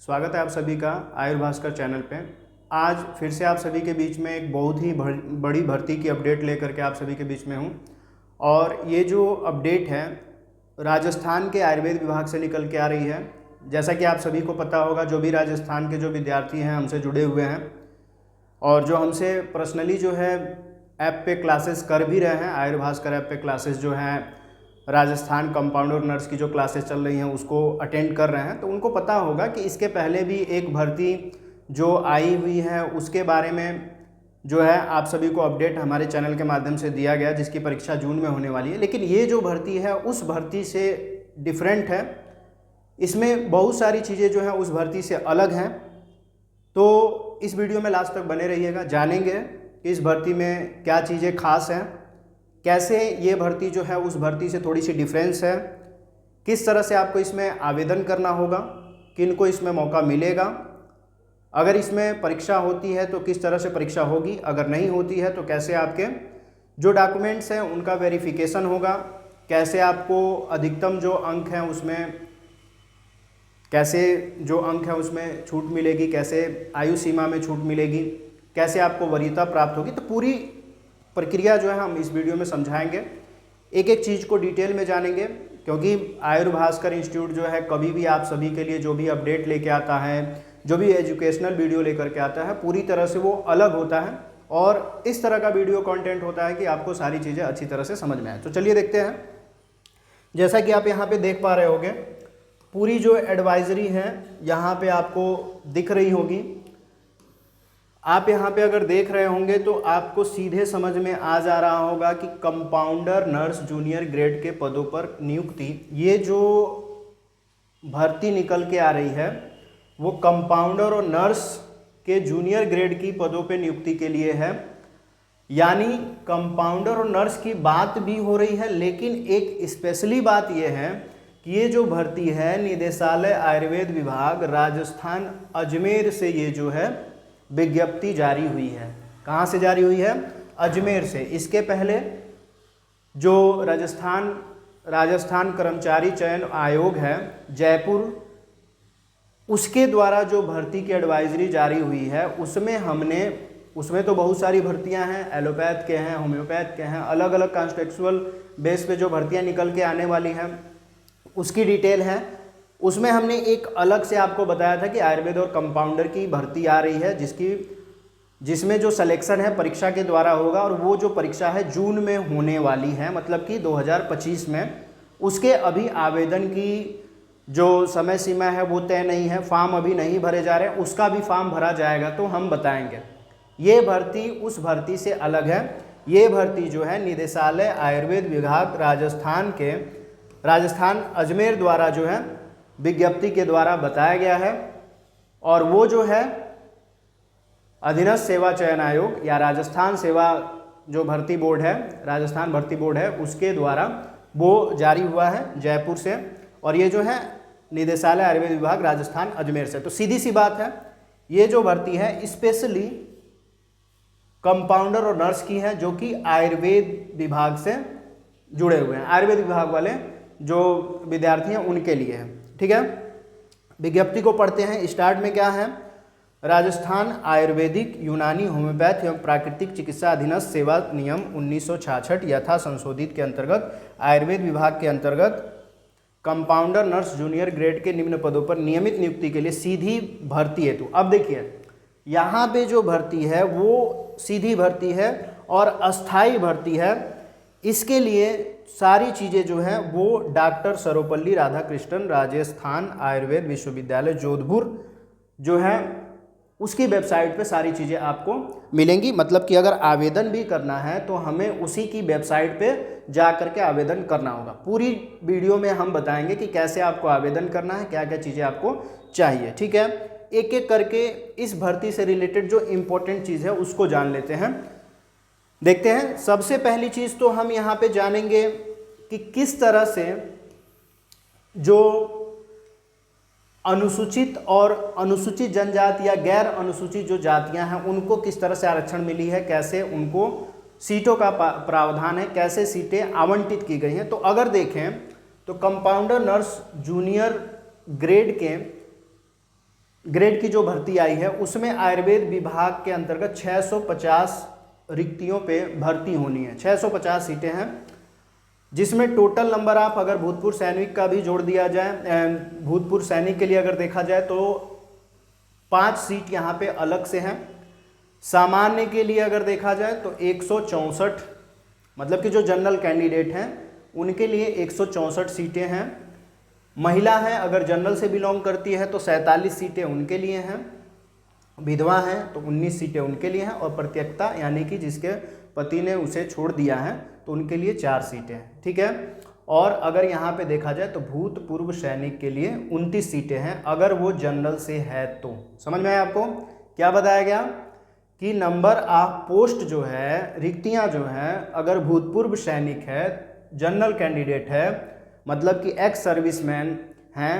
स्वागत है आप सभी का आयुर्भास्कर चैनल पे। आज फिर से आप सभी के बीच में एक बहुत ही बड़ी भर्ती की अपडेट लेकर के आप सभी के बीच में हूँ। और ये जो अपडेट है राजस्थान के आयुर्वेद विभाग से निकल के आ रही है। जैसा कि आप सभी को पता होगा, जो भी राजस्थान के जो विद्यार्थी हैं हमसे जुड़े हुए हैं और जो हमसे पर्सनली जो है ऐप पे क्लासेस कर भी रहे हैं, आयुर्भास्कर ऐप पे क्लासेस जो हैं राजस्थान कंपाउंडर नर्स की जो क्लासेस चल रही हैं उसको अटेंड कर रहे हैं, तो उनको पता होगा कि इसके पहले भी एक भर्ती जो आई हुई है उसके बारे में जो है आप सभी को अपडेट हमारे चैनल के माध्यम से दिया गया, जिसकी परीक्षा जून में होने वाली है। लेकिन ये जो भर्ती है उस भर्ती से डिफरेंट है, इसमें बहुत सारी चीज़ें जो हैं उस भर्ती से अलग हैं। तो इस वीडियो में लास्ट तक बने रहिएगा, जानेंगे कि इस भर्ती में क्या चीज़ें खास हैं, कैसे ये भर्ती जो है उस भर्ती से थोड़ी सी डिफरेंस है, किस तरह से आपको इसमें आवेदन करना होगा, किन को इसमें मौका मिलेगा, अगर इसमें परीक्षा होती है तो किस तरह से परीक्षा होगी, अगर नहीं होती है तो कैसे आपके जो डॉक्यूमेंट्स हैं उनका वेरिफिकेशन होगा, कैसे आपको अधिकतम जो अंक हैं उसमें उसमें छूट मिलेगी, कैसे आयु सीमा में छूट मिलेगी, कैसे आपको वरीयता प्राप्त होगी। तो पूरी प्रक्रिया जो है हम इस वीडियो में समझाएंगे, एक एक चीज़ को डिटेल में जानेंगे, क्योंकि आयुर्भास्कर इंस्टीट्यूट जो है कभी भी आप सभी के लिए जो भी अपडेट लेके आता है, जो भी एजुकेशनल वीडियो लेकर के आता है, पूरी तरह से वो अलग होता है और इस तरह का वीडियो कंटेंट होता है कि आपको सारी चीज़ें अच्छी तरह से समझ में आए। तो चलिए देखते हैं। जैसा कि आप यहाँ पे देख पा रहे होंगे, पूरी जो एडवाइजरी है यहाँ पे आपको दिख रही होगी। आप यहाँ पे अगर देख रहे होंगे तो आपको सीधे समझ में आ जा रहा होगा कि कंपाउंडर नर्स जूनियर ग्रेड के पदों पर नियुक्ति, ये जो भर्ती निकल के आ रही है वो कंपाउंडर और नर्स के जूनियर ग्रेड की पदों पे नियुक्ति के लिए है। यानी कंपाउंडर और नर्स की बात भी हो रही है, लेकिन एक स्पेशली बात यह है कि ये जो भर्ती है निदेशालय आयुर्वेद विभाग राजस्थान अजमेर से ये जो है विज्ञप्ति जारी हुई है। कहाँ से जारी हुई है? अजमेर से। इसके पहले जो राजस्थान कर्मचारी चयन आयोग है जयपुर, उसके द्वारा जो भर्ती की एडवाइजरी जारी हुई है उसमें तो बहुत सारी भर्तियां हैं, एलोपैथ के हैं, होम्योपैथ के हैं, अलग अलग कॉन्टेक्चुअल बेस पे जो भर्तियां निकल के आने वाली हैं उसकी डिटेल है। उसमें हमने एक अलग से आपको बताया था कि आयुर्वेद और कंपाउंडर की भर्ती आ रही है, जिसमें जो सिलेक्शन है परीक्षा के द्वारा होगा, और वो जो परीक्षा है जून में होने वाली है, मतलब कि 2025 में। उसके अभी आवेदन की जो समय सीमा है वो तय नहीं है, फॉर्म अभी नहीं भरे जा रहे हैं, उसका भी फॉर्म भरा जाएगा तो हम बताएंगे। ये भर्ती उस भर्ती से अलग है। ये भर्ती जो है निदेशालय आयुर्वेद विभाग राजस्थान अजमेर द्वारा जो है विज्ञप्ति के द्वारा बताया गया है, और वो जो है अधीनस्थ सेवा चयन आयोग या राजस्थान सेवा जो भर्ती बोर्ड है, राजस्थान भर्ती बोर्ड है, उसके द्वारा वो जारी हुआ है जयपुर से, और ये जो है निदेशालय आयुर्वेद विभाग राजस्थान अजमेर से। तो सीधी सी बात है, ये जो भर्ती है स्पेशली कंपाउंडर और नर्स की है, जो कि आयुर्वेद विभाग से जुड़े हुए हैं। आयुर्वेद विभाग वाले जो विद्यार्थी हैं उनके लिए है, ठीक है। विज्ञप्ति को पढ़ते हैं। स्टार्ट में क्या है? राजस्थान आयुर्वेदिक यूनानी होम्योपैथ एवं प्राकृतिक चिकित्सा अधीनस्थ सेवा नियम 1966 यथा संशोधित के अंतर्गत आयुर्वेद विभाग के अंतर्गत कंपाउंडर नर्स जूनियर ग्रेड के निम्न पदों पर नियमित नियुक्ति के लिए सीधी भर्ती हेतु। अब देखिए यहाँ पे जो भर्ती है वो सीधी भर्ती है और अस्थाई भर्ती है। इसके लिए सारी चीज़ें जो हैं वो डॉक्टर सर्वपल्ली राधाकृष्णन राजस्थान आयुर्वेद विश्वविद्यालय जोधपुर जो है उसकी वेबसाइट पे सारी चीज़ें आपको मिलेंगी। मतलब कि अगर आवेदन भी करना है तो हमें उसी की वेबसाइट पे जा करके आवेदन करना होगा। पूरी वीडियो में हम बताएंगे कि कैसे आपको आवेदन करना है, क्या क्या चीज़ें आपको चाहिए, ठीक है। एक एक करके इस भर्ती से रिलेटेड जो इम्पोर्टेंट चीज़ है उसको जान लेते हैं। देखते हैं। सबसे पहली चीज़ तो हम यहाँ पे जानेंगे कि किस तरह से जो अनुसूचित और अनुसूचित जनजाति या गैर अनुसूचित जो जातियां हैं उनको किस तरह से आरक्षण मिली है, कैसे उनको सीटों का प्रावधान है, कैसे सीटें आवंटित की गई हैं। तो अगर देखें तो कंपाउंडर नर्स जूनियर ग्रेड के ग्रेड की जो भर्ती आई है उसमें आयुर्वेद विभाग के अंतर्गत 650 रिक्तियों पे भर्ती होनी है। 650 सीटें हैं, जिसमें टोटल नंबर ऑफ अगर भूतपूर्व सैनिक का भी जोड़ दिया जाए, भूतपूर्व सैनिक के लिए अगर देखा जाए तो 5 सीट यहाँ पे अलग से हैं। सामान्य के लिए अगर देखा जाए तो 164, मतलब कि जो जनरल कैंडिडेट हैं उनके लिए 164 सीटें हैं। महिला हैं अगर जनरल से बिलोंग करती है तो 47 सीटें उनके लिए हैं। विधवा हैं तो 19 सीटें उनके लिए हैं। और प्रत्यक्ता यानी कि जिसके पति ने उसे छोड़ दिया है तो उनके लिए 4 सीटें हैं। ठीक है। और अगर यहाँ पे देखा जाए तो भूतपूर्व सैनिक के लिए 29 सीटें हैं अगर वो जनरल से है तो। समझ में आया आपको क्या बताया गया कि नंबर ऑफ पोस्ट जो है, रिक्तियाँ जो हैं, अगर भूतपूर्व सैनिक है, जनरल कैंडिडेट है, मतलब कि एक्स सर्विसमैन हैं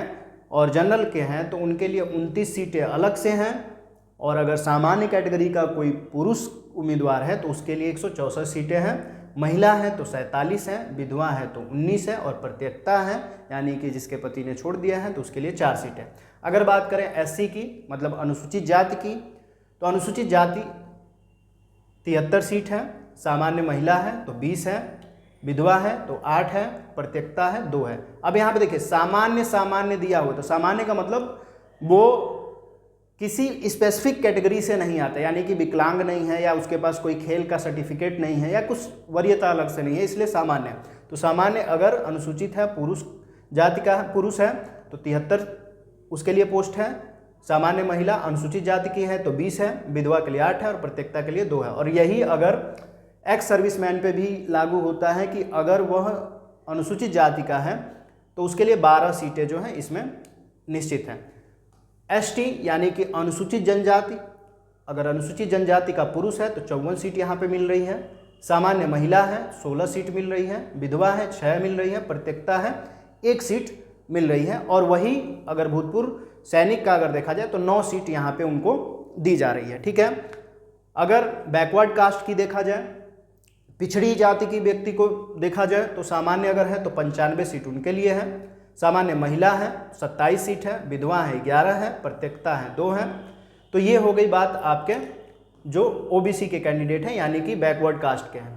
और जनरल के हैं तो उनके लिए 29 सीटें अलग से हैं। और अगर सामान्य कैटेगरी का कोई पुरुष उम्मीदवार है तो उसके लिए 164 सीटें हैं। महिला है तो 47 हैं, विधवा है तो 19 है और प्रत्यक्ता है यानी कि जिसके पति ने छोड़ दिया है तो उसके लिए 4 सीटें। अगर बात करें एससी की, मतलब अनुसूचित जाति की, तो अनुसूचित जाति 73 सीट है, सामान्य महिला है तो 20 है, विधवा है तो 8 है, प्रत्यक्ता है 2 है। अब यहाँ पे देखिए सामान्य दिया हुआ, तो सामान्य का मतलब वो किसी स्पेसिफिक कैटेगरी से नहीं आता, यानी कि विकलांग नहीं है या उसके पास कोई खेल का सर्टिफिकेट नहीं है या कुछ वरीयता अलग से नहीं है, इसलिए सामान्य। तो सामान्य अगर अनुसूचित है, पुरुष जाति का पुरुष है तो 73 उसके लिए पोस्ट है। सामान्य महिला अनुसूचित जाति की है तो 20 है, विधवा के लिए 8 है और प्रत्यक्ता के लिए 2 है। और यही अगर एक्स सर्विसमैन पे भी लागू होता है कि अगर वह अनुसूचित जाति का है तो उसके लिए 12 सीटें जो हैं इसमें निश्चित हैं। एसटी यानी कि अनुसूचित जनजाति, अगर अनुसूचित जनजाति का पुरुष है तो 54 सीट यहाँ पे मिल रही है। सामान्य महिला है 16 सीट मिल रही है, विधवा है 6 मिल रही है, प्रत्यक्ता है 1 सीट मिल रही है। और वही अगर भूतपूर्व सैनिक का अगर देखा जाए तो 9 सीट यहाँ पे उनको दी जा रही है। ठीक है। अगर बैकवर्ड कास्ट की देखा जाए, पिछड़ी जाति की व्यक्ति को देखा जाए तो सामान्य अगर है तो 95 सीट उनके लिए है। सामान्य महिला है 27 सीट है, विधवा है 11 है, प्रत्यक्ता है 2 है। तो ये हो गई बात आपके जो ओबीसी के कैंडिडेट हैं यानी कि बैकवर्ड कास्ट के हैं।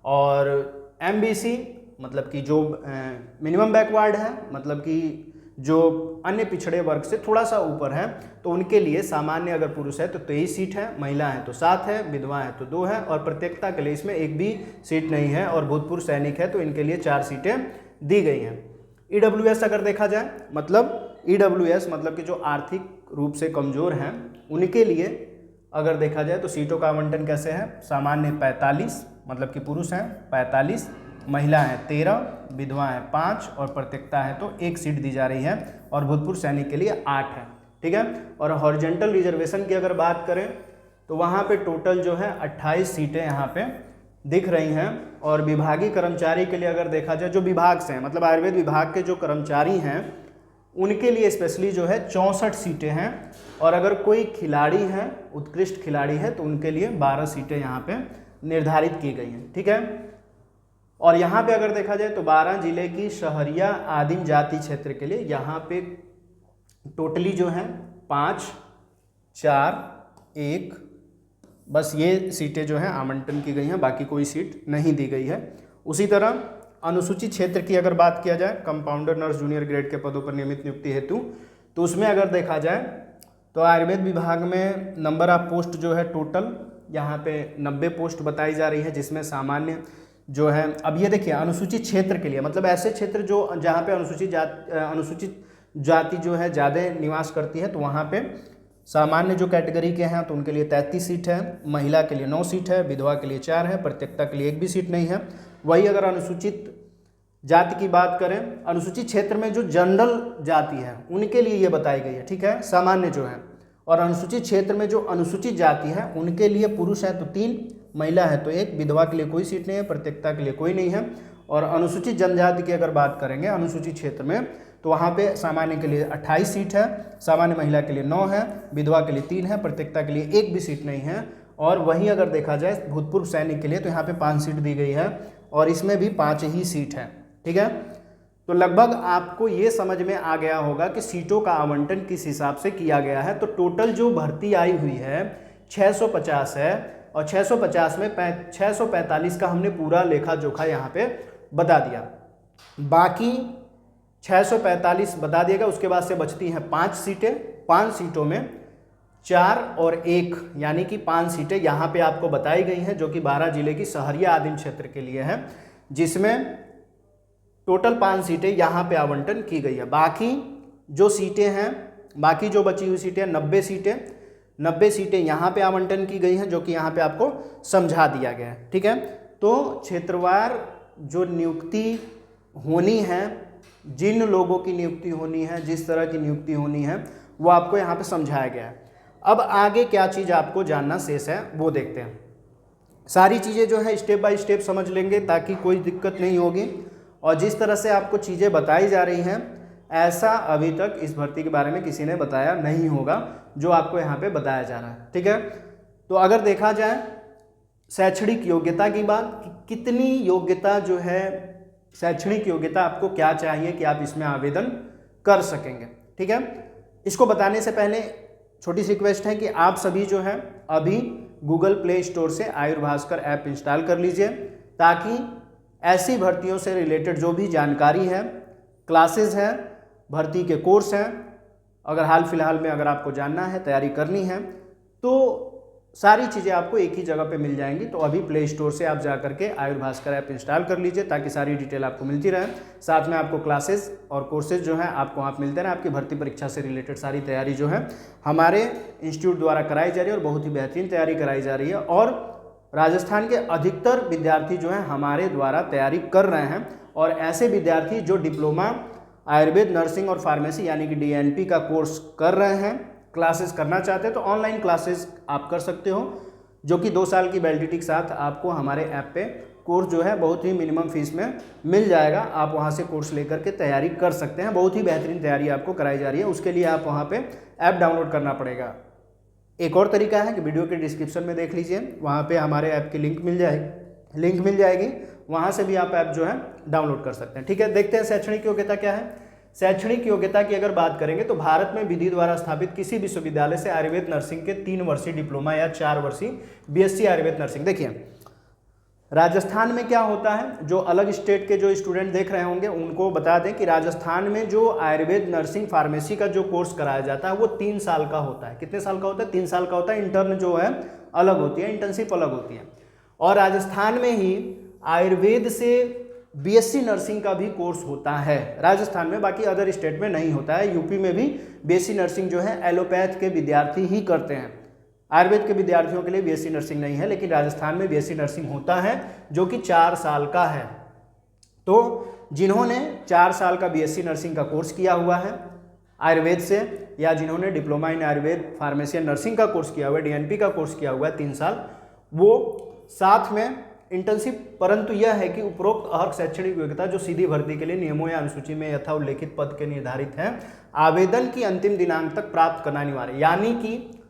और एमबीसी मतलब कि जो मिनिमम बैकवर्ड है, मतलब कि जो अन्य पिछड़े वर्ग से थोड़ा सा ऊपर है, तो उनके लिए सामान्य अगर पुरुष है तो 23 सीट है, महिला है तो 7 है, विधवा है तो 2 है और प्रत्यक्ता के लिए इसमें 1 भी सीट नहीं है। और भूतपूर्व सैनिक है तो इनके लिए 4 सीटें दी गई हैं। ईडब्ल्यूएस अगर देखा जाए, मतलब ईडब्ल्यूएस मतलब कि जो आर्थिक रूप से कमज़ोर हैं उनके लिए अगर देखा जाए तो सीटों का आवंटन कैसे है। सामान्य 45 मतलब कि पुरुष हैं 45, महिला है 13, विधवा है 5 और प्रत्यक्ता है तो 1 सीट दी जा रही है। और भूतपूर्व सैनिक के लिए 8 है। ठीक है। और हॉरिजॉन्टल रिजर्वेशन की अगर बात करें तो वहाँ पे टोटल जो है 28 सीटें यहाँ पे दिख रही हैं। और विभागीय कर्मचारी के लिए अगर देखा जाए, जो विभाग से हैं, मतलब आयुर्वेद विभाग के जो कर्मचारी हैं उनके लिए स्पेशली जो है 64 सीटें हैं। और अगर कोई खिलाड़ी है, उत्कृष्ट खिलाड़ी है, तो उनके लिए 12 सीटें यहाँ पे निर्धारित की गई हैं। ठीक है। और यहाँ पे अगर देखा जाए तो 12 जिले की शहरिया आदिम जाति क्षेत्र के लिए यहाँ पे टोटली जो है 5, 4, 1 बस ये सीटें जो हैं आवंटन की गई हैं, बाकी कोई सीट नहीं दी गई है। उसी तरह अनुसूचित क्षेत्र की अगर बात किया जाए, कंपाउंडर, नर्स, जूनियर ग्रेड के पदों पर नियमित नियुक्ति हेतु, तो उसमें अगर देखा जाए तो आयुर्वेद विभाग में नंबर ऑफ पोस्ट जो है टोटल यहाँ पे 90 पोस्ट बताई जा रही है, जिसमें सामान्य जो है, अब ये देखिए अनुसूचित क्षेत्र के लिए, मतलब ऐसे क्षेत्र जो जहाँ पे अनुसूचित जाति जो है ज़्यादा निवास करती है, तो वहाँ पे सामान्य जो कैटेगरी के हैं तो उनके लिए 33 सीट है, महिला के लिए 9 सीट है, विधवा के लिए 4 है, प्रत्यक्ता के लिए 1 भी सीट नहीं है। वही अगर अनुसूचित जाति की बात करें, अनुसूचित क्षेत्र में जो जनरल जाति है उनके लिए ये बताई गई है। ठीक है, सामान्य जो है। और अनुसूचित क्षेत्र में जो अनुसूचित जाति है उनके लिए पुरुष है तो 3, महिला है तो 1, विधवा के लिए कोई सीट नहीं है, प्रत्यक्ता के लिए कोई नहीं है। और अनुसूचित जनजाति की अगर बात करेंगे अनुसूचित क्षेत्र में, तो वहाँ पे सामान्य के लिए 28 सीट है, सामान्य महिला के लिए 9 है, विधवा के लिए 3 है, प्रत्यक्ता के लिए 1 भी सीट नहीं है। और वहीं अगर देखा जाए भूतपूर्व सैनिक के लिए तो यहाँ पे 5 सीट दी गई है और इसमें भी 5 ही सीट है। ठीक है। तो लगभग आपको ये समझ में आ गया होगा कि सीटों का आवंटन किस हिसाब से किया गया है। तो टोटल जो भर्ती आई हुई है 650 है, और 650 में 645 का हमने पूरा लेखा जोखा यहाँ पे बता दिया। बाकी 645 बता दिएगा, उसके बाद से बचती हैं 5 सीटें। 5 सीटों में 4 और 1 यानी कि 5 सीटें यहाँ पे आपको बताई गई हैं, जो कि 12 जिले की सहरिया आदिम क्षेत्र के लिए हैं, जिसमें टोटल 5 सीटें यहाँ पे आवंटन की गई है। बाकी जो सीटें हैं, बाकी जो बची हुई सीटें 90 सीटें यहाँ पे आवंटन की गई हैं, जो कि यहाँ पे आपको समझा दिया गया है। ठीक है, तो क्षेत्रवार जो नियुक्ति होनी है, जिन लोगों की नियुक्ति होनी है, जिस तरह की नियुक्ति होनी है, वो आपको यहाँ पे समझाया गया है। अब आगे क्या चीज़ आपको जानना शेष है वो देखते हैं। सारी चीज़ें जो है स्टेप बाय स्टेप समझ लेंगे ताकि कोई दिक्कत नहीं होगी। और जिस तरह से आपको चीज़ें बताई जा रही हैं, ऐसा अभी तक इस भर्ती के बारे में किसी ने बताया नहीं होगा जो आपको यहाँ पे बताया जा रहा है। ठीक है, तो अगर देखा जाए शैक्षणिक योग्यता की बात, कि कितनी योग्यता जो है, शैक्षणिक योग्यता आपको क्या चाहिए कि आप इसमें आवेदन कर सकेंगे। ठीक है, इसको बताने से पहले छोटी सी रिक्वेस्ट है कि आप सभी जो है अभी गूगल प्ले स्टोर से आयुर्भास्कर ऐप इंस्टॉल कर लीजिए, ताकि ऐसी भर्तियों से रिलेटेड जो भी जानकारी है, क्लासेस हैं, भर्ती के कोर्स हैं, अगर हाल फिलहाल में अगर आपको जानना है, तैयारी करनी है, तो सारी चीज़ें आपको एक ही जगह पे मिल जाएंगी। तो अभी प्ले स्टोर से आप जा करके आयुर्भास्कर ऐप इंस्टॉल कर लीजिए, ताकि सारी डिटेल आपको मिलती रहे। साथ में आपको क्लासेस और कोर्सेज जो हैं आपको वहाँ मिलते रहे। आपकी भर्ती परीक्षा से रिलेटेड सारी तैयारी जो है हमारे इंस्टीट्यूट द्वारा कराई जा रही है, और बहुत ही बेहतरीन तैयारी कराई जा रही है। और राजस्थान के अधिकतर विद्यार्थी जो हैं हमारे द्वारा तैयारी कर रहे हैं, और ऐसे विद्यार्थी जो डिप्लोमा आयुर्वेद नर्सिंग और फार्मेसी यानी कि DNP का कोर्स कर रहे हैं, क्लासेस करना चाहते हैं, तो ऑनलाइन क्लासेस आप कर सकते हो, जो कि 2 साल की वैलिडिटी के साथ आपको हमारे ऐप पे कोर्स जो है बहुत ही मिनिमम फीस में मिल जाएगा। आप वहाँ से कोर्स लेकर के तैयारी कर सकते हैं। बहुत ही बेहतरीन तैयारी आपको कराई जा रही है। उसके लिए आप वहाँ पे ऐप डाउनलोड करना पड़ेगा। एक और तरीका है कि वीडियो के डिस्क्रिप्शन में देख लीजिए, वहाँ पे हमारे ऐप की लिंक मिल जाएगी, वहाँ से भी आप ऐप जो है डाउनलोड कर सकते हैं। ठीक है, देखते हैं शैक्षणिक योग्यता क्या है। शैक्षणिक योग्यता की अगर बात करेंगे तो भारत में विधि द्वारा स्थापित किसी विश्वविद्यालय से आयुर्वेद नर्सिंग के 3 वर्षीय डिप्लोमा या 4 वर्षीय BSc आयुर्वेद नर्सिंग। देखिए राजस्थान में क्या होता है, जो अलग स्टेट के जो स्टूडेंट देख रहे होंगे उनको बता दें कि राजस्थान में जो आयुर्वेद नर्सिंग फार्मेसी का जो कोर्स कराया जाता है वो 3 साल का होता है। कितने साल का होता है? 3 साल का होता है। इंटर्न जो है अलग होती है, इंटर्नशिप अलग होती है। और राजस्थान में ही आयुर्वेद से BSc नर्सिंग का भी कोर्स होता है राजस्थान में, बाकी अदर स्टेट में नहीं होता है। यूपी में भी BSc नर्सिंग जो है एलोपैथ के विद्यार्थी ही करते हैं। आयुर्वेद के विद्यार्थियों के लिए BSc नर्सिंग नहीं है, लेकिन राजस्थान में BSc नर्सिंग होता है, जो कि 4 साल का है। तो जिन्होंने 4 साल का BSc नर्सिंग का कोर्स किया हुआ है आयुर्वेद से, या जिन्होंने diploma in Ayurveda pharmacy and nursing का कोर्स किया हुआ है, DNP का कोर्स किया हुआ है 3 साल, वो साथ में इंटर्नशिप। परंतु यह है कि उपरोक्त अर्ह शैक्षणिक योग्यता जो सीधी भर्ती के लिए नियमों या अनुसूची में यथा उल्लेखित पद के निर्धारित हैं, आवेदन की अंतिम दिनांक तक प्राप्त करना अनिवार्य। यानी कि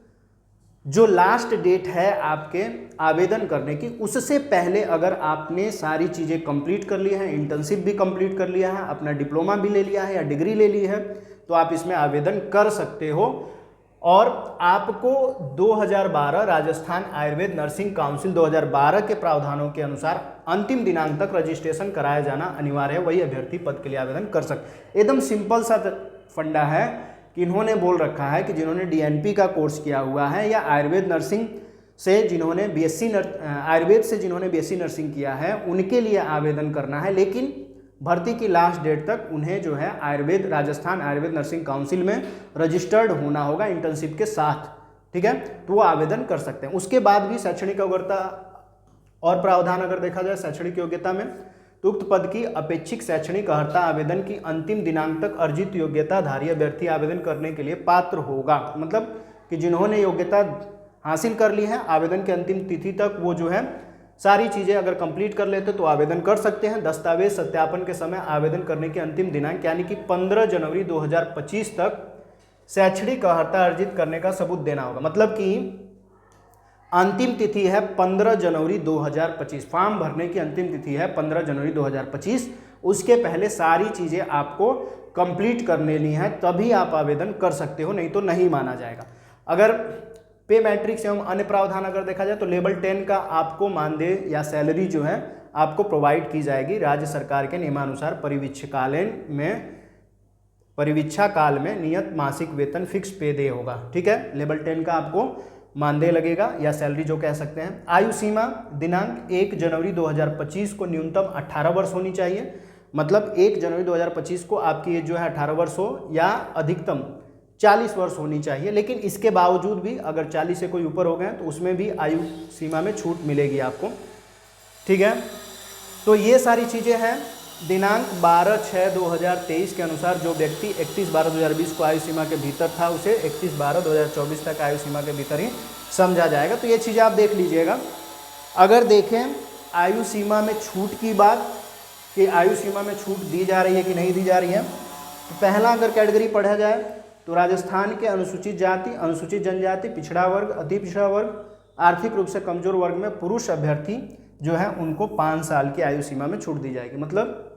जो लास्ट डेट है आपके आवेदन करने की, उससे पहले अगर आपने सारी चीज़ें कंप्लीट कर ली है, इंटर्नशिप भी कंप्लीट कर लिया है, अपना डिप्लोमा भी ले लिया है या डिग्री ले ली है, तो आप इसमें आवेदन कर सकते हो। और आपको 2012 राजस्थान आयुर्वेद नर्सिंग काउंसिल 2012 के प्रावधानों के अनुसार अंतिम दिनांक तक रजिस्ट्रेशन कराया जाना अनिवार्य है, वही अभ्यर्थी पद के लिए आवेदन कर सकते। एकदम सिंपल सा फंडा है कि इन्होंने बोल रखा है कि जिन्होंने DNP का कोर्स किया हुआ है या आयुर्वेद नर्सिंग से जिन्होंने आयुर्वेद से जिन्होंने BSc नर्सिंग किया है, उनके लिए आवेदन करना है। लेकिन भर्ती की लास्ट डेट तक उन्हें जो है आयुर्वेद राजस्थान आयुर्वेद नर्सिंग काउंसिल में रजिस्टर्ड होना होगा इंटर्नशिप के साथ। ठीक है, तो वो आवेदन कर सकते हैं। उसके बाद भी शैक्षणिक योग्यता और प्रावधान अगर देखा जाए शैक्षणिक योग्यता में, तो उक्त पद की अपेक्षित शैक्षणिक अर्हता आवेदन की अंतिम दिनांक तक अर्जित योग्यताधारी अभ्यर्थी आवेदन करने के लिए पात्र होगा। मतलब कि जिन्होंने योग्यता हासिल कर ली है, आवेदन की अंतिम तिथि तक वो जो है सारी चीज़ें अगर कंप्लीट कर लेते तो आवेदन कर सकते हैं। दस्तावेज सत्यापन के समय आवेदन करने की अंतिम दिनांक यानी कि 15 जनवरी 2025 तक शैक्षणिक अर्हता अर्जित करने का सबूत देना होगा। मतलब कि अंतिम तिथि है 15 जनवरी 2025, फॉर्म भरने की अंतिम तिथि है 15 जनवरी 2025, उसके पहले सारी चीज़ें आपको कंप्लीट कर लेनी है, तभी आप आवेदन कर सकते हो, नहीं तो नहीं माना जाएगा। अगर पे मैट्रिक्स एवं अन्य प्रावधान अगर देखा जाए तो लेवल 10 का आपको मानदेय या सैलरी जो है आपको प्रोवाइड की जाएगी राज्य सरकार के नियमानुसार परिवीक्षा काल में नियत मासिक वेतन फिक्स पे दे होगा। ठीक है, लेवल 10 का आपको मानदेय लगेगा या सैलरी जो कह सकते हैं। आयु सीमा दिनांक 1 जनवरी 2025 को न्यूनतम 18 वर्ष होनी चाहिए, मतलब 1 जनवरी 2025 को आपकी एज जो है 18 वर्ष हो या अधिकतम 40 वर्ष होनी चाहिए। लेकिन इसके बावजूद भी अगर 40 से कोई ऊपर हो गए तो उसमें भी आयु सीमा में छूट मिलेगी आपको। ठीक है, तो ये सारी चीज़ें हैं। दिनांक 12/6/2023 के अनुसार जो व्यक्ति 31/12/2020 को आयु सीमा के भीतर था उसे 31/12/2024 तक आयु सीमा के भीतर ही समझा जाएगा। तो ये चीज़ें आप देख लीजिएगा। अगर देखें आयु सीमा में छूट की बात, कि आयु सीमा में छूट दी जा रही है कि नहीं दी जा रही है, तो पहला अगर कैटेगरी पढ़ा जाए तो राजस्थान के अनुसूचित जाति, अनुसूचित जनजाति, पिछड़ा वर्ग, अति पिछड़ा वर्ग, आर्थिक रूप से कमजोर वर्ग में पुरुष अभ्यर्थी जो है उनको 5 साल की आयु सीमा में छूट दी जाएगी। मतलब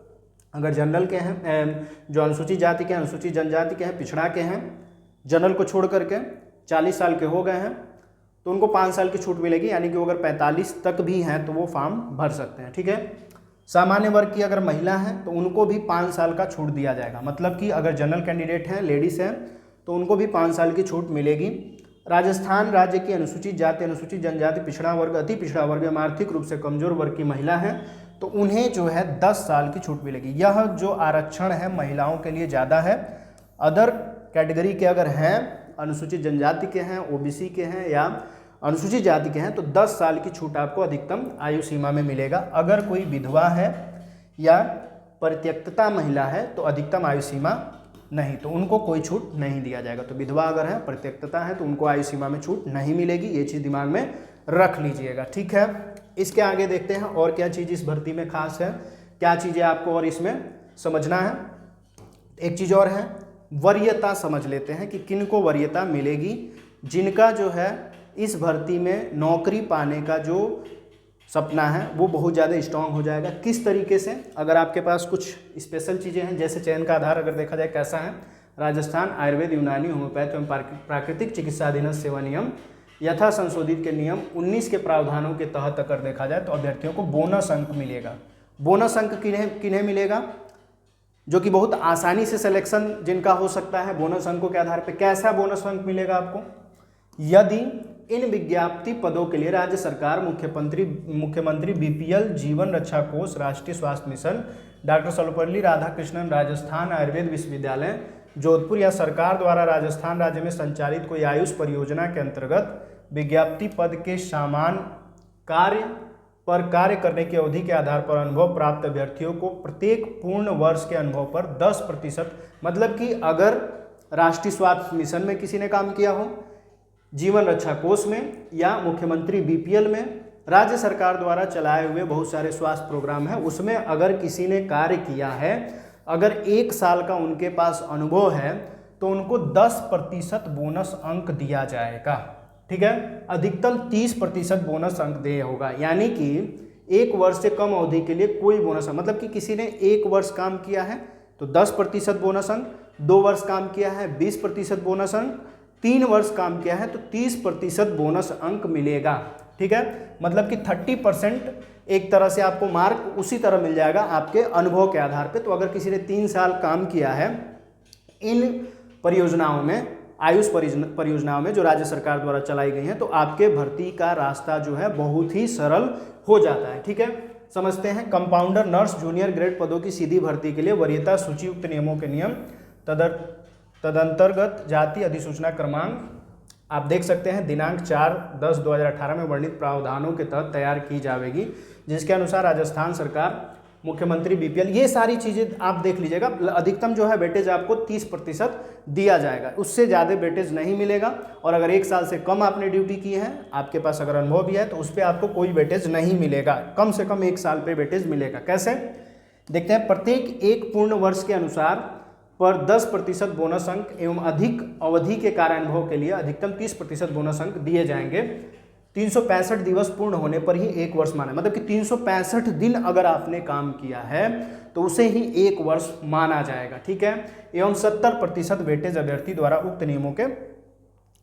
अगर जनरल के हैं, जो अनुसूचित जाति के हैं, अनुसूचित जनजाति के हैं, पिछड़ा के हैं, जनरल को छोड़ करके 40 साल के हो गए हैं तो उनको 5 साल की छूट मिलेगी, यानी कि वो अगर 45 तक भी हैं तो वो फॉर्म भर सकते हैं। ठीक है, सामान्य वर्ग की अगर महिला हैं तो उनको भी 5 साल का छूट दिया जाएगा। मतलब कि अगर जनरल कैंडिडेट हैं, लेडीज़ हैं, तो उनको भी 5 साल की छूट मिलेगी। राजस्थान राज्य की अनुसूचित जाति, अनुसूचित जनजाति, पिछड़ा वर्ग, अति पिछड़ा वर्ग एवं आर्थिक रूप से कमजोर वर्ग की महिला हैं तो उन्हें जो है 10 साल की छूट मिलेगी। यह जो आरक्षण है महिलाओं के लिए ज़्यादा है। अदर कैटेगरी के अगर हैं, अनुसूचित जनजाति के हैं, ओबीसी के हैं या अनुसूचित जाति के हैं तो 10 साल की छूट आपको अधिकतम आयु सीमा में मिलेगा। अगर कोई विधवा है या परित्यक्तता महिला है तो अधिकतम आयु सीमा नहीं, तो उनको कोई छूट नहीं दिया जाएगा। तो विधवा अगर है, परित्यक्तता है तो उनको आयु सीमा में छूट नहीं मिलेगी, ये चीज़ दिमाग में रख लीजिएगा। ठीक है, इसके आगे देखते हैं और क्या चीज़ इस भर्ती में खास है, क्या चीज़ें आपको और इसमें समझना है। एक चीज़ और है, वरीयता समझ लेते हैं कि किन को वरीयता मिलेगी। जिनका जो है इस भर्ती में नौकरी पाने का जो सपना है वो बहुत ज़्यादा स्ट्रांग हो जाएगा। किस तरीके से, अगर आपके पास कुछ स्पेशल चीज़ें हैं, जैसे चयन का आधार अगर देखा जाए कैसा है, राजस्थान आयुर्वेद, यूनानी, होम्योपैथ एवं प्राकृतिक चिकित्सा अधीन सेवा नियम यथा संशोधित के नियम 19 के प्रावधानों के तहत अगर देखा जाए तो अभ्यर्थियों को बोनस अंक मिलेगा। बोनस अंक किन्हें मिलेगा, जो कि बहुत आसानी से सिलेक्शन जिनका हो सकता है बोनस अंकों के आधार पर। कैसा बोनस अंक मिलेगा आपको, यदि इन विज्ञप्ति पदों के लिए राज्य सरकार मुख्यमंत्री बीपीएल जीवन रक्षा कोष, राष्ट्रीय स्वास्थ्य मिशन, डॉक्टर सर्वपल्ली राधाकृष्णन राजस्थान आयुर्वेद विश्वविद्यालय जोधपुर या सरकार द्वारा राजस्थान राज्य में संचालित कोई आयुष परियोजना के अंतर्गत विज्ञप्ति पद के समान कार्य करने की अवधि के आधार पर अनुभव प्राप्त अभ्यर्थियों को प्रत्येक पूर्ण वर्ष के अनुभव पर 10%, मतलब कि अगर राष्ट्रीय स्वास्थ्य मिशन में किसी ने काम किया हो, जीवन रक्षा कोष में या मुख्यमंत्री बीपीएल में, राज्य सरकार द्वारा चलाए हुए बहुत सारे स्वास्थ्य प्रोग्राम हैं, उसमें अगर किसी ने कार्य किया है, अगर 1 साल का उनके पास अनुभव है तो उनको 10% बोनस अंक दिया जाएगा। ठीक है, अधिकतम 30% बोनस अंक दे होगा, यानी कि 1 वर्ष से कम अवधि के लिए कोई बोनस, मतलब कि किसी ने 1 वर्ष काम किया है तो 10% बोनस अंक, 2 वर्ष काम किया है 20% बोनस अंक, 3 वर्ष काम किया है तो 30% बोनस अंक मिलेगा। ठीक है, मतलब कि 30% एक तरह से आपको मार्क उसी तरह मिल जाएगा आपके अनुभव के आधार पे। तो अगर किसी ने 3 साल काम किया है इन परियोजनाओं में, आयुष परियोजनाओं में जो राज्य सरकार द्वारा चलाई गई हैं, तो आपके भर्ती का रास्ता जो है बहुत ही सरल हो जाता है। ठीक है, समझते हैं। कंपाउंडर, नर्स, जूनियर ग्रेड पदों की सीधी भर्ती के लिए वरीयता सूचीयुक्त नियमों के नियम तदंतर्गत जाति अधिसूचना क्रमांक आप देख सकते हैं दिनांक 4/10/2018 में वर्णित प्रावधानों के तहत तैयार की जाएगी, जिसके अनुसार राजस्थान सरकार, मुख्यमंत्री बीपीएल, ये सारी चीज़ें आप देख लीजिएगा। अधिकतम जो है वेटेज आपको 30% दिया जाएगा, उससे ज़्यादा वेटेज नहीं मिलेगा। और अगर 1 साल से कम आपने ड्यूटी की है, आपके पास अगर अनुभव भी है, तो उस पर आपको कोई वेटेज नहीं मिलेगा, कम से कम 1 साल पे वेटेज मिलेगा। कैसे देखते हैं, प्रत्येक 1 पूर्ण वर्ष के अनुसार पर 10% बोनस अंक एवं अधिक अवधि के कार्य अनुभव के लिए अधिकतम 30% बोनस अंक दिए जाएंगे। 365 दिवस पूर्ण होने पर ही 1 वर्ष माना, मतलब कि 365 दिन अगर आपने काम किया है तो उसे ही 1 वर्ष माना जाएगा, ठीक है। एवं 70% वेटेज अभ्यर्थी द्वारा उक्त नियमों के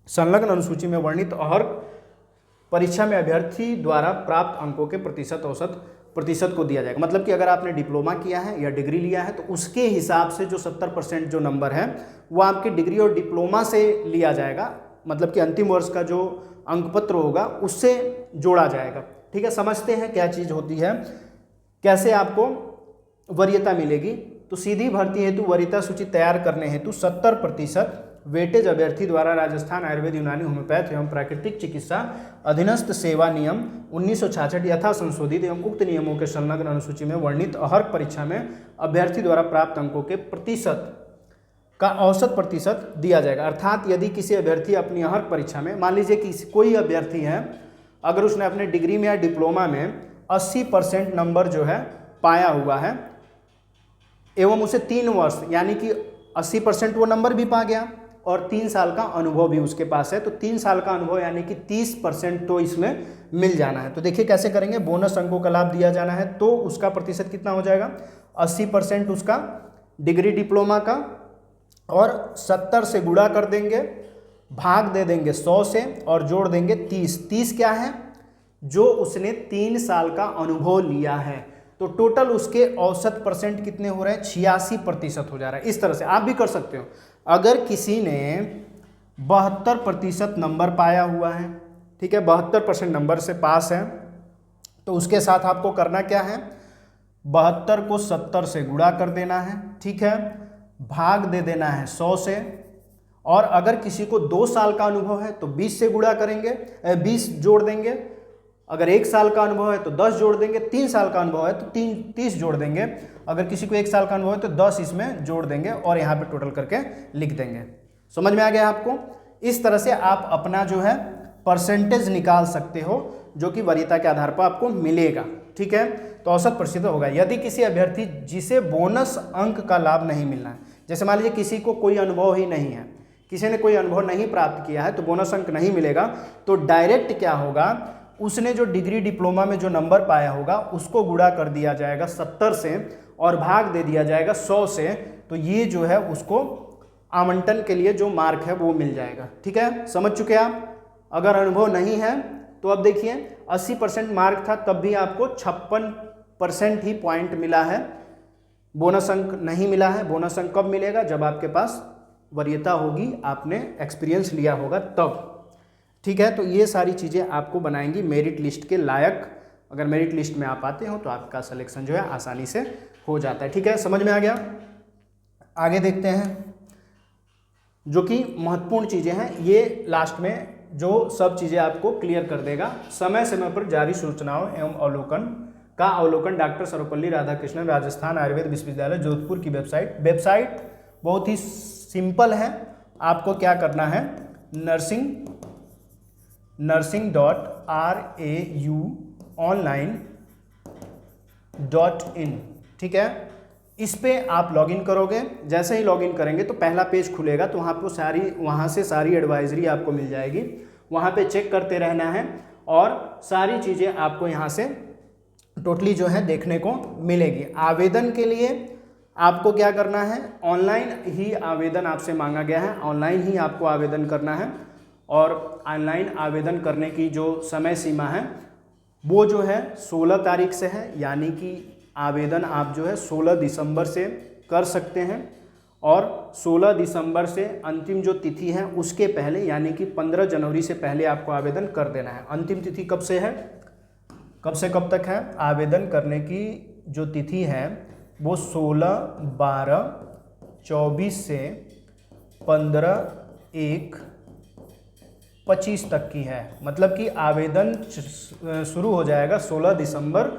संलग्न अनुसूची में वर्णित और परीक्षा में अभ्यर्थी द्वारा प्राप्त अंकों के औसत प्रतिशत को दिया जाएगा। मतलब कि अगर आपने डिप्लोमा किया है या डिग्री लिया है तो उसके हिसाब से जो 70% जो नंबर है वो आपके डिग्री और डिप्लोमा से लिया जाएगा, मतलब कि अंतिम वर्ष का जो अंकपत्र होगा उससे जोड़ा जाएगा, ठीक है। समझते हैं क्या चीज़ होती है, कैसे आपको वरीयता मिलेगी। तो सीधी भर्ती हेतु वरीयता सूची तैयार करने हेतु 70% वेटेज अभ्यर्थी द्वारा राजस्थान आयुर्वेद, यूनानी, होम्योपैथ एवं प्राकृतिक चिकित्सा अधीनस्थ सेवा नियम 1966 यथा संशोधित एवं उक्त नियमों के संलग्न अनुसूची में वर्णित हर परीक्षा में अभ्यर्थी द्वारा प्राप्त अंकों के प्रतिशत का औसत प्रतिशत दिया जाएगा। अर्थात यदि किसी अभ्यर्थी अपनी हर परीक्षा में, मान लीजिए कि कोई अभ्यर्थी है, अगर उसने अपने डिग्री में या डिप्लोमा में 80% नंबर जो है पाया हुआ है एवं उसे 3 वर्ष यानी कि 80% वो नंबर भी पा गया और 3 साल का अनुभव भी उसके पास है, तो 3 साल का अनुभव यानी कि 30% तो इसमें मिल जाना है। तो देखिए कैसे करेंगे, बोनस अंकों का लाभ दिया जाना है तो उसका प्रतिशत कितना हो जाएगा, 80% उसका डिग्री डिप्लोमा का और 70 से गुणा कर देंगे, भाग दे देंगे 100 से और जोड़ देंगे 30। 30 क्या है, जो उसने 3 साल का अनुभव लिया है, तो टोटल उसके औसत परसेंट कितने हो रहे हैं, 86% हो जा रहा है। इस तरह से आप भी कर सकते हो। अगर किसी ने 72% नंबर पाया हुआ है, ठीक है, 72% नंबर से पास है, तो उसके साथ आपको करना क्या है, 72 को 70 से गुणा कर देना है, ठीक है, भाग दे देना है 100 से, और अगर किसी को 2 साल का अनुभव है तो 20 से गुणा करेंगे, 20 जोड़ देंगे, अगर 1 साल का अनुभव है तो 10 जोड़ देंगे, 3 साल का अनुभव है तो 30 जोड़ देंगे, अगर किसी को 1 साल का अनुभव है तो 10 इसमें जोड़ देंगे और यहाँ पे टोटल करके लिख देंगे। समझ में आ गया आपको? इस तरह से आप अपना जो है परसेंटेज निकाल सकते हो जो कि वरीयता के आधार पर आपको मिलेगा, ठीक है। तो औसत प्रतिशत होगा। यदि किसी अभ्यर्थी जिसे बोनस अंक का लाभ नहीं मिलना है, जैसे मान लीजिए किसी को कोई अनुभव ही नहीं है, किसी ने कोई अनुभव नहीं प्राप्त किया है तो बोनस अंक नहीं मिलेगा, तो डायरेक्ट क्या होगा, उसने जो डिग्री डिप्लोमा में जो नंबर पाया होगा उसको गुणा कर दिया जाएगा 70 से और भाग दे दिया जाएगा 100 से, तो ये जो है उसको आवंटन के लिए जो मार्क है वो मिल जाएगा, ठीक है। समझ चुके आप? अगर अनुभव नहीं है तो अब देखिए 80% मार्क था तब भी आपको 56% ही पॉइंट मिला है, बोनस अंक नहीं मिला है। बोनस अंक कब मिलेगा, जब आपके पास वरीयता होगी, आपने एक्सपीरियंस लिया होगा तब, ठीक है। तो ये सारी चीज़ें आपको बनाएंगी मेरिट लिस्ट के लायक। अगर मेरिट लिस्ट में आप आते हो तो आपका सिलेक्शन जो है आसानी से हो जाता है, ठीक है। समझ में आ गया? आगे देखते हैं जो कि महत्वपूर्ण चीज़ें हैं, ये लास्ट में जो सब चीज़ें आपको क्लियर कर देगा। समय समय पर जारी सूचनाओं एवं अवलोकन डॉक्टर सर्वपल्ली राधाकृष्णन राजस्थान आयुर्वेद विश्वविद्यालय जोधपुर की वेबसाइट बहुत ही सिंपल है। आपको क्या करना है, nursing.rauonline.in, ठीक है। इस पे आप लॉगिन करोगे, जैसे ही लॉगिन करेंगे तो पहला पेज खुलेगा, तो वहाँ से सारी एडवाइजरी आपको मिल जाएगी। वहाँ पे चेक करते रहना है और सारी चीज़ें आपको यहाँ से टोटली जो है देखने को मिलेगी। आवेदन के लिए आपको क्या करना है, ऑनलाइन ही आवेदन आपसे मांगा गया है, ऑनलाइन ही आपको आवेदन करना है। और ऑनलाइन आवेदन करने की जो समय सीमा है वो जो है 16 तारीख से है, यानी कि आवेदन आप जो है 16 दिसंबर से कर सकते हैं और 16 दिसंबर से अंतिम जो तिथि है उसके पहले यानी कि 15 जनवरी से पहले आपको आवेदन कर देना है। अंतिम तिथि कब से है, कब से कब तक है? आवेदन करने की जो तिथि है वो 16/12/24 से 15/1/25 तक की है। मतलब कि आवेदन शुरू हो जाएगा 16 दिसंबर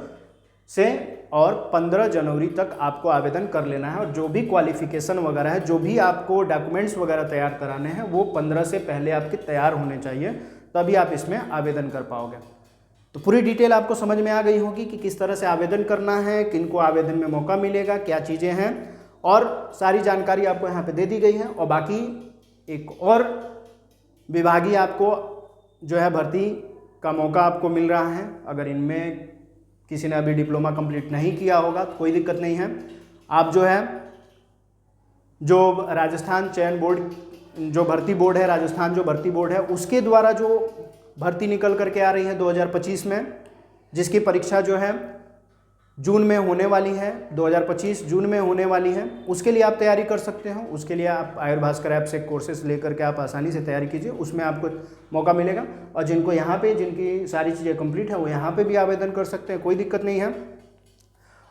से और 15 जनवरी तक आपको आवेदन कर लेना है। और जो भी क्वालिफिकेशन वगैरह है, जो भी आपको डॉक्यूमेंट्स वगैरह तैयार कराने हैं वो 15 से पहले आपके तैयार होने चाहिए, तभी आप इसमें आवेदन कर पाओगे। तो पूरी डिटेल आपको समझ में आ गई होगी कि किस तरह से आवेदन करना है, किनको आवेदन में मौका मिलेगा, क्या चीज़ें हैं, और सारी जानकारी आपको यहाँ पे दे दी गई है। और बाकी एक और विभागीय आपको जो है भर्ती का मौका आपको मिल रहा है। अगर इनमें किसी ने अभी डिप्लोमा कंप्लीट नहीं किया होगा तो कोई दिक्कत नहीं है, आप जो है जो राजस्थान चयन बोर्ड, जो भर्ती बोर्ड है, राजस्थान जो भर्ती बोर्ड है उसके द्वारा जो भर्ती निकल करके आ रही है 2025 में, जिसकी परीक्षा जो है जून में होने वाली है, 2025 जून में होने वाली है, उसके लिए आप तैयारी कर सकते हो। उसके लिए आप आयुर्भास्कर ऐप से कोर्सेज लेकर के आप आसानी से तैयारी कीजिए, उसमें आपको मौका मिलेगा। और जिनको यहाँ पे, जिनकी सारी चीज़ें कंप्लीट है वो यहाँ पे भी आवेदन कर सकते हैं, कोई दिक्कत नहीं है।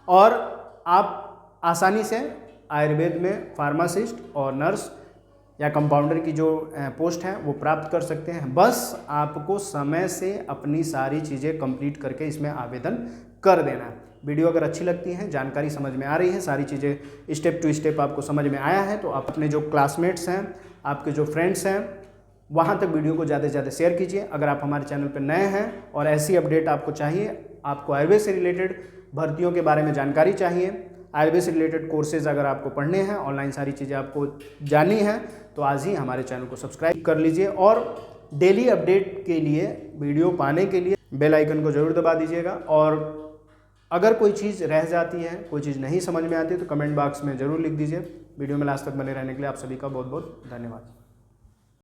और आप आसानी से आयुर्वेद में फार्मासिस्ट और नर्स या कंपाउंडर की जो पोस्ट है वो प्राप्त कर सकते हैं। बस आपको समय से अपनी सारी चीज़ें कंप्लीट करके इसमें आवेदन कर देना है। वीडियो अगर अच्छी लगती है, जानकारी समझ में आ रही है, सारी चीज़ें स्टेप टू स्टेप आपको समझ में आया है, तो आप अपने जो क्लासमेट्स हैं, आपके जो फ्रेंड्स हैं, वहाँ तक वीडियो को ज़्यादा से ज़्यादा शेयर कीजिए। अगर आप हमारे चैनल पर नए हैं और ऐसी अपडेट आपको चाहिए, आपको आयुर्वेद से रिलेटेड भर्तियों के बारे में जानकारी चाहिए, आयुर्वेद से रिलेटेड कोर्सेज अगर आपको पढ़ने हैं, ऑनलाइन सारी चीज़ें आपको जाननी है, तो आज ही हमारे चैनल को सब्सक्राइब कर लीजिए। और डेली अपडेट के लिए, वीडियो पाने के लिए बेल आइकन को ज़रूर दबा दीजिएगा। और अगर कोई चीज़ रह जाती है, कोई चीज़ नहीं समझ में आती है, तो कमेंट बॉक्स में ज़रूर लिख दीजिए। वीडियो में लास्ट तक बने रहने के लिए आप सभी का बहुत बहुत धन्यवाद।